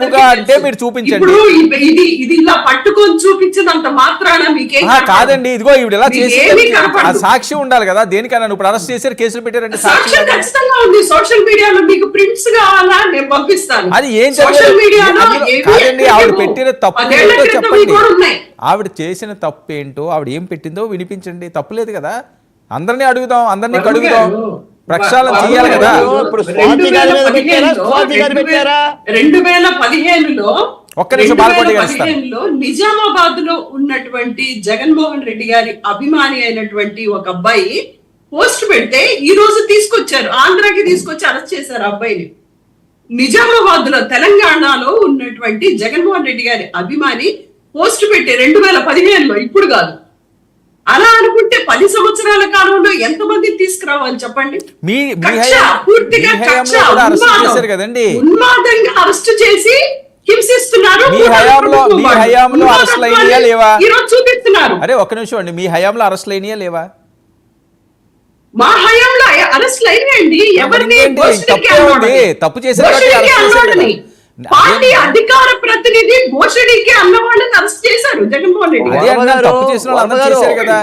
తప్పుగా అంటే మీరు చూపించండి. ఇది ఇలా పట్టుకొని చూపించినంత మాత్రాన మీకేం కాదండి, ఇదిగో ఇవి ఇలా చేసి సాక్షి ఉండాలి కదా దేనికన్నా. ఇప్పుడు అరెస్ట్ చేశారు, కేసులు పెట్టారంటే సాక్ష్యం ఖచ్చితంగా ఉంది. సోషల్ మీడియాలో మీకు ప్రింట్స్ కావాలా నేను పంపిస్తాను. అది ఏం కాదండి, ఆవిడ పెట్టిన తప్పు ఏంటో చెప్పండి. ఆవిడ చేసిన తప్పు ఏంటో, ఆవిడ ఏం పెట్టిందో వినిపించండి. తప్పులేదు కదా, అందరినీ అడుగుదాం, అందరినీ కడుగుదాం, ప్రక్షాళన చేయాలి కదా. 2015లో ఒక్క నిమిషం బాలకోటి నిజామాబాద్ లో ఉన్నటువంటి జగన్మోహన్ రెడ్డి గారి అభిమాని అయినటువంటి ఒక అబ్బాయి పోస్ట్ పెడితే ఈ రోజు తీసుకొచ్చారు, ఆంధ్రాకి తీసుకొచ్చి అరెస్ట్ చేశారు ఆ అబ్బాయిని. నిజామాబాద్ లో తెలంగాణలో ఉన్నటువంటి జగన్మోహన్ రెడ్డి గారి అభిమాని పోస్ట్ పెట్టి 2015లో, ఇప్పుడు కాదు. అలా అనుకుంటే 10 సంవత్సరాల కాలంలో ఎంతమందిని తీసుకురావాలి చెప్పండి. పూర్తిగా ఉన్మాదంగా అరెస్ట్ చేసి హింసిస్తున్నారు. చూపిస్తున్నారు. అరే ఒక్క నిమిషం అండి, మీ హయాంలో అరెస్ట్ అయినాయా లేవా? మా హయాంలో అరెస్ట్ అయినాయండి. ఎవరిని తప్పు చేశారు, పార్టీ అధికార ప్రతినిధి భోషడికి అన్న వాళ్ళని అరెస్ట్ చేశారు జగన్మోహన్ రెడ్డి. తప్పు చేసిన వాళ్ళు చేశారు కదా.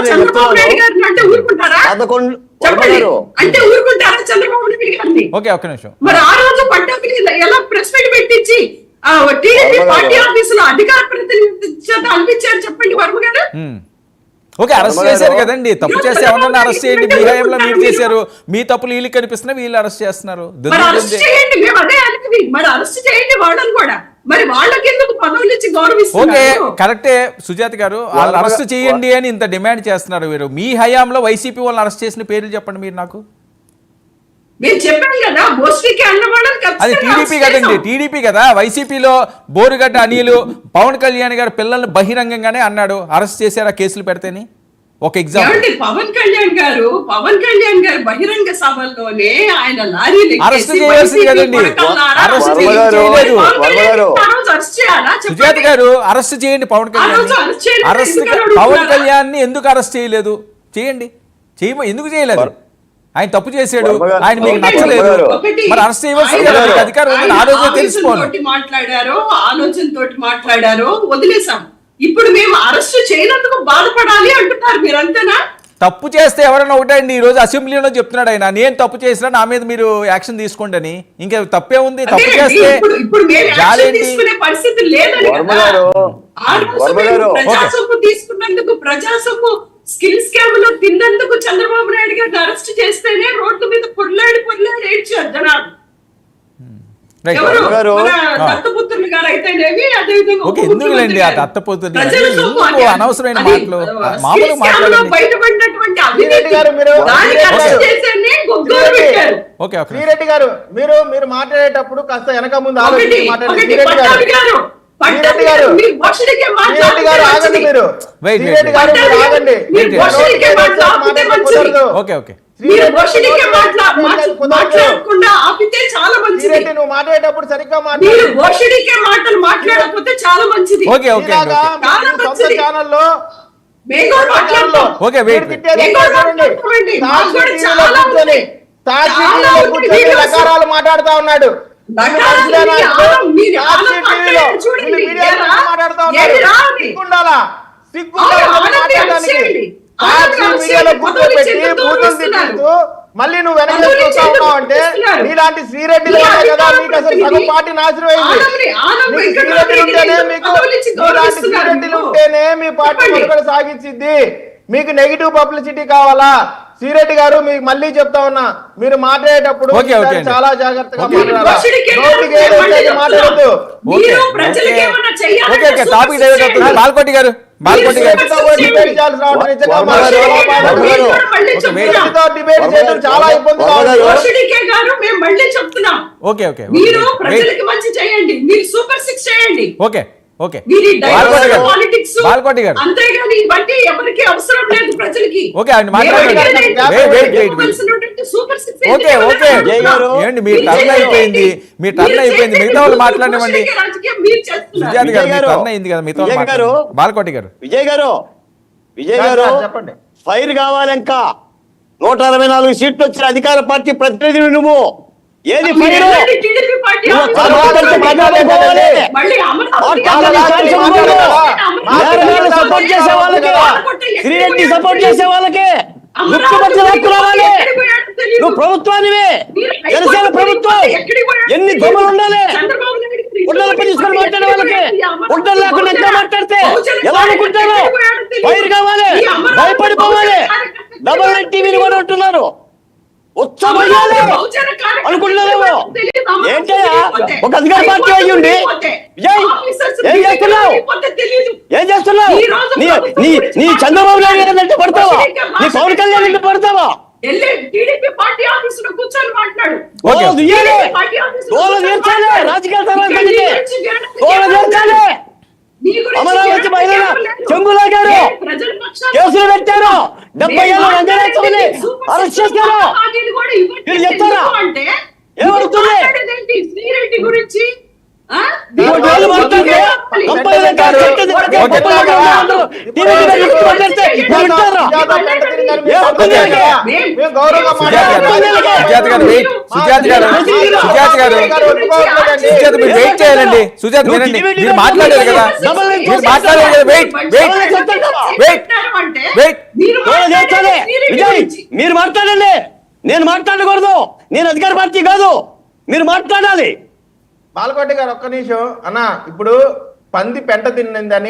చంద్రబాబు నాయుడు గారిని అంటే ఊరుకుంటారా? చెప్పండి, అంటే ఊరుకుంటారా చంద్రబాబు నాయుడు గారిని? ఒక్క నిమిషం. మరి ఆ రోజు పట్టాభి ఎలా ప్రెస్ మీట్ పెట్టించి టీడీపీ పార్టీ ఆఫీసులో అధికార ప్రతినిధి చేత అనిపించారు చెప్పండి వర్మ గారు. ఓకే, అరెస్ట్ చేశారు కదండి. తప్పు చేస్తే ఎవరన్నా అరెస్ట్ చేయండి. మీ హయాంలో మీరు చేశారు, మీ తప్పులు వీళ్ళకి కనిపిస్తున్నా వీళ్ళు అరెస్ట్ చేస్తున్నారు. ఓకే కరెక్టే సుజాత గారు, వాళ్ళు అరెస్ట్ చేయండి అని ఇంత డిమాండ్ చేస్తున్నారు. మీరు మీ హయాంలో వైసీపీ వాళ్ళని అరెస్ట్ చేసిన పేర్లు చెప్పండి మీరు నాకు. అది టీడీపీ కదండి, టీడీపీ కదా. వైసీపీలో బోరుగడ్డ అనిలు పవన్ కళ్యాణ్ గారు పిల్లల్ని బహిరంగంగానే అన్నాడు అరెస్ట్ చేశారా కేసులు పెడితేని. ఒక ఎగ్జాంపుల్, పవన్ కళ్యాణ్ గారు బహిరంగ సభల్లోనే ఆయన అరెస్ట్ చేయాల్సింది కదండి. అరెస్ట్ చేయలేదు సుజాత గారు. అరెస్ట్ చేయండి పవన్ కళ్యాణ్. అరెస్ట్ పవన్ కళ్యాణ్ ని ఎందుకు అరెస్ట్ చేయలేదు? చేయండి, ఎందుకు చేయలేదు? ఆయన తప్పు చేశాడు, ఆయన మీకు నచ్చలేదు, మరి అరెస్ట్ చేయవలసింది అధికారం ఉంది. ఆ రోజే తెలుసుకోండి. ఆలోచనతోటి మాట్లాడారో వదిలేసాం. ఇప్పుడు మేము అరెస్ట్ చేయనందుకు బాధపడాలి అంటున్నారు మీరు, అంతేనా? తప్పు చేస్తే ఎవరైనా ఒకటండి. ఈ రోజు అసెంబ్లీలో చెప్తున్నాడు ఆయన, నేను తప్పు చేసినా నా మీద మీరు యాక్షన్ తీసుకోండి అని. ఇంకా తప్పే ఉంది? తప్పు చేస్తే పరిస్థితి లేదని తీసుకున్నందుకు ప్రజాసొమ్ము స్కిల్ స్కామ్ లో తిన్నందుకు చంద్రబాబు నాయుడు గారిని అరెస్ట్ చేస్తేనే రోడ్డు మీద పొర్లాడి ఏడ్చారు జనాలు. దత్తపుత్రులు గారు అయితేనేవి, ఎందుకులేండి ఆ దత్తపుత్రులు అనవసరమైన మాటలు మామూలు బయటపడినటువంటి అవినీతి దానికి అరెస్ట్ చేస్తేనే గొగ్గోలు పెట్టారు. శ్రీరెడ్డి గారు, మీరు మాట్లాడేటప్పుడు కాస్త వెనక ముందు ఆలోచించి మాట్లాడండి. నువ్వు మాట్లాడేటప్పుడు సరిగ్గా మాట్లాడకపోతే చాలా మంచిది. ఛానల్లో రకాలు మాట్లాడుతా ఉన్నాడు. మళ్ళీ నువ్వు వెనక చూస్తా ఉన్నావు అంటే నీలాంటి శ్రీరెడ్డి కదా మీకు అసలు సగం పార్టీ నాశనం అయింది. శ్రీరెడ్డిలు ఉంటేనే మీ పార్టీ మనుగడ సాగించింది. మీకు నెగిటివ్ పబ్లిసిటీ కావాలా? శ్రీరెడ్డి గారు మీకు మళ్ళీ చెప్తా ఉన్నా, మీరు మాట్లాడేటప్పుడు చాలా జాగ్రత్తగా మాట్లాడద్దు. బాల్కోటి గారు డిబేట్ చేయడం చాలా ఇబ్బంది. మీరు ప్రజలకి మంచి చేయండి, మీరు సూపర్ 6 చేయండి. ఓకే ఓకే బాల్కోటి గారు, అంతేగాని ఇవన్నీ ఎవరికి అవసరం లేదు ప్రజలకి. ఓకే అండి ఏంటి మీ టర్న్ అయిపోయింది, మిగతా వాళ్ళు మాట్లాడినవ్వండి. సుజాత గారు టర్న్ అయింది కదా, మిగతా వాళ్ళు. బాల్కోటి గారు, విజయ్ గారు చెప్పండి. ఫైర్ కావాలి ఇంకా 164 సీట్లు వచ్చిన అధికార పార్టీ ప్రతినిధి నువ్వు ఏది మీరు ఫైరు? వెళ్ళండి టీడీపీ పార్టీ నువ్వు ఆఫీసులో చదువుకుంటే కూర్చోండి. పక్కన పోవాలి. మళ్ళీ అమరావతి నేరగాళ్ళు సపోర్ట్ చేసే వాళ్ళకి, శ్రీరెడ్డి సపోర్ట్ చేసే వాళ్ళకి ముఖ్యమంత్రి హక్కు రావాలి. నువ్వు ప్రభుత్వానివి, జనసేన ప్రభుత్వం. ఎన్ని దొంగలు ఉండాలి? ఉండలపై తీసుకొని మాట్లాడే వాళ్ళకి ఉండలు లేకుండా ఎంత మాట్లాడితే ఎలా అనుకుంటారు? ఫైర్ కావాలి, భయపడిపోవాలి. డబల్ నైన్ టీవీని కూడా ఉంటున్నారు. ఉత్సవయ్యాలి అనుకుంటున్నారేమో. ఏంటయ్యా ఒక అధికార పార్టీ అయ్యి ఉండి విజయ్ ఏం చేస్తున్నావు? ఏం చేస్తున్నావు? నీ చంద్రబాబు నాయుడు గారు అంటే పడతావా? నీ పవన్ కళ్యాణ్ అంటే పడతావా? టీడీపీ పార్టీ ఆఫీసులో కూర్చొని మాట్లాడు. తోలు తీయాలి, తోలు తీర్చాలి. రాజకీయ తర్వాత తోలు తీర్చాలి. అమరావతి మహిళల చెంగులాగారు, కేసులు పెట్టారు. 70 ఏళ్ళ రంజనాథ్ని అరెస్ట్ చేశారు. వీళ్ళు చెప్తారా? ఏమడుతుంది? శ్రీరెడ్డి గురించి సుజాత మీరు వెయిట్ చేయాలండి. సుజాత వినండి, మీరు మాట్లాడారు కదా, మీరు మాట్లాడారు కదా. వెయిట్ విజయ్ మీరు మాట్లాడండి. నేను మాట్లాడకూడదు. నేను అధికార పార్టీ కాదు. మీరు మాట్లాడాలి. బాలకోటి గారు ఒక్క నిమిషం అన్న. ఇప్పుడు పంది పెంట తిన్నిందని